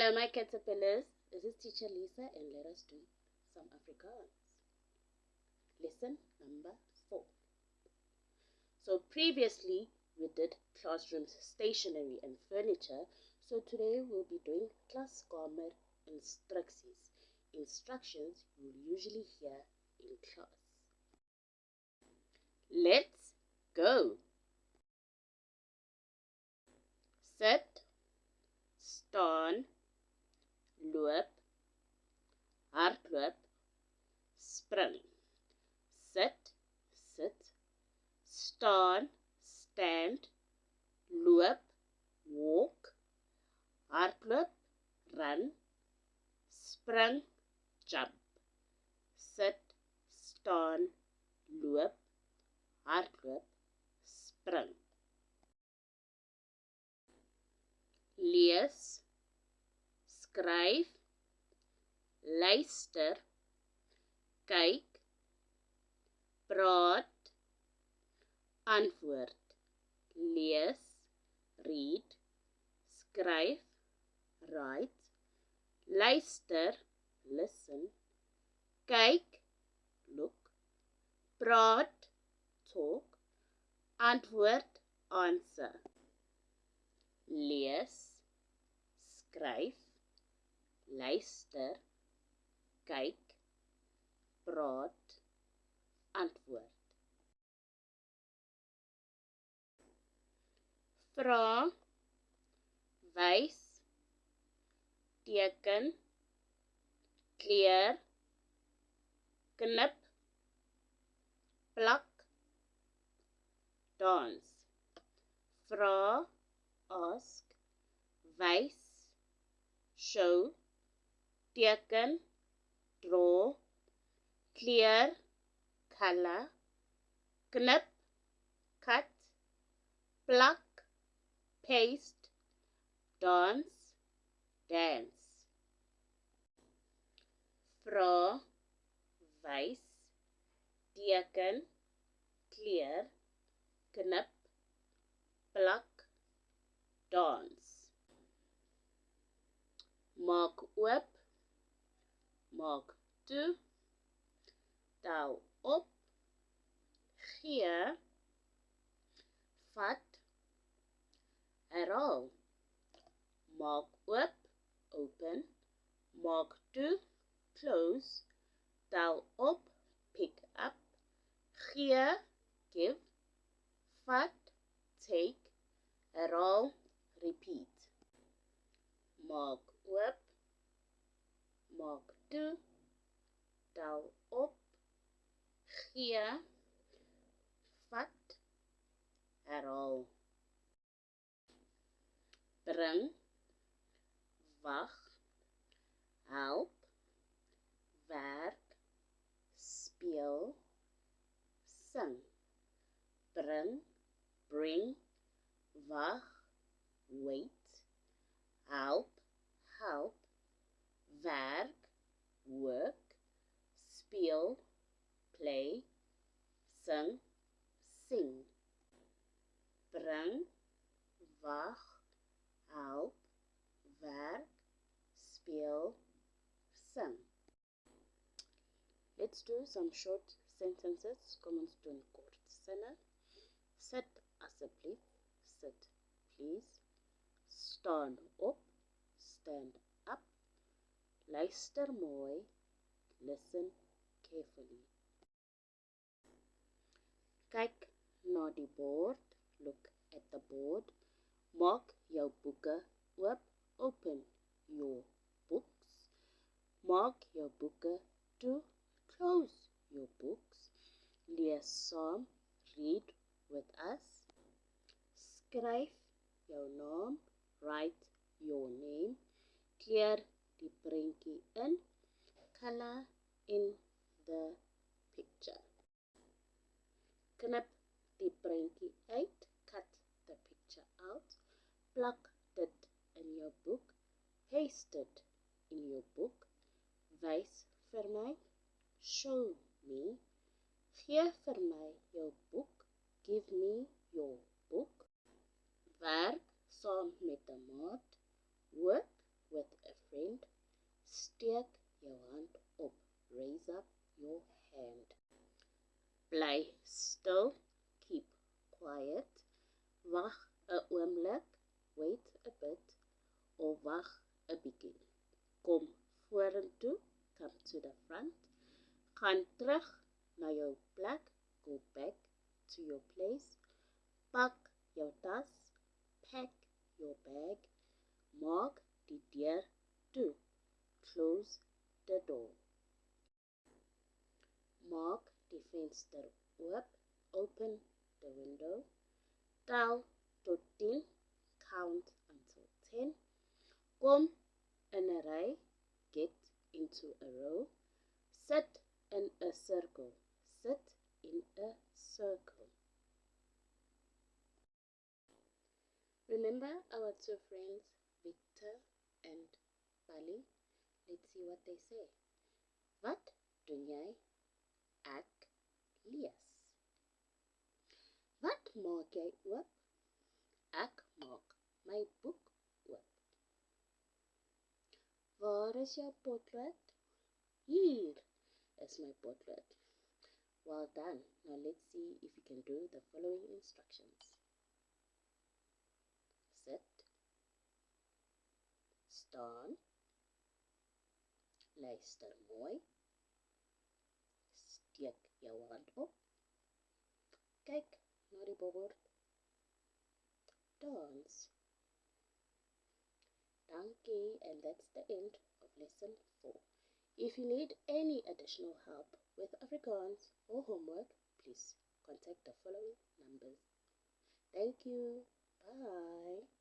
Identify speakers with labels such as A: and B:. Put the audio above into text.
A: Hello, my caterpillars. This is Teacher Lisa, and let us do some Afrikaans. Lesson number 4. So previously we did classrooms, stationery, and furniture. So today we'll be doing klaskamer instructies. Instructions you'll usually hear in class. Let's go. Sit, staan, loop, hardloop, spring. Sit, sit, staan, stand, loop, walk, hardloop, run, spring, jump. Sit, staan, loop, hardloop, spring. Lees, skryf, luister, kyk, praat, antwoord. Lees, read, skryf, write, luister, listen, kyk, look, praat, talk, antwoord, answer. Lees, skryf, luister, kyk, praat, antwoord. Vra, wys, teken, kleur, knip, plak, dans. Vra, ask, wys, show, teken, draw, kleur, color, knip, cut, plak, paste, dance, dance. Vra, wys, teken, kleur, knip, plak, dans. Maak oop, maak toe, tel op, gee, vat, herhaal. Maak oop, open, maak toe, close, tel op, pick up, gee, give, vat, take, herhaal, repeat. Maak oop, maak toe, tel op, gee, vat, herhaal. Bring, wag, help, werk, speel, sing. Bring, bring, wag, wait, help, help, werk, work, speel, play, sing, sing. Bring, wag, help, werk, speel, sing. Let's do some short sentences. Kom ons doen kort sinne. Sit asseblief, sit please. Staan op, stand up. Luister mooi, listen carefully. Kyk na die bord, look at the board. Maak jou boeke oop, open your books. Maak jou boeke toe, close your books. Lees saam, read with us. Skryf jou naam, write your name. Kleur die prentjie in, color in the picture. Knip die prentjie uit, cut the picture out. Plak dit in jou boek, paste it in your book. Wys vir my, show me. Gee vir my jou boek, give me your book. Werk saam met 'n maat, work with a friend, steek jou hand op, raise up your hand. Bly stil, keep quiet, wag 'n oomblik, wait a bit, of wag 'n bietjie. Kom vorentoe, come to the front, gaan terug na jou plek, go back to your place, pak jou tas, pack your bag, maak die deur toe, close the door. Maak die venster oop, open the window, tel tot 10, count until 10, kom in 'n ry, get into a row, sit in a circle, sit in a circle. Remember our two friends, Victor and Bali? Let's see what they say. Wat doen jy? Ek lees. Wat maak jy oop? Ek maak my boek oop. Waar is jou potlood? Hier is my potlood. Well done. Now let's see if you can do the following instructions. Sit, staan, luister mooi, steek jou hand op, kyk na die bord, dans. Dankie, and that's the end of lesson 4. If you need any additional help with Afrikaans or homework, please contact the following numbers. Thank you. Bye.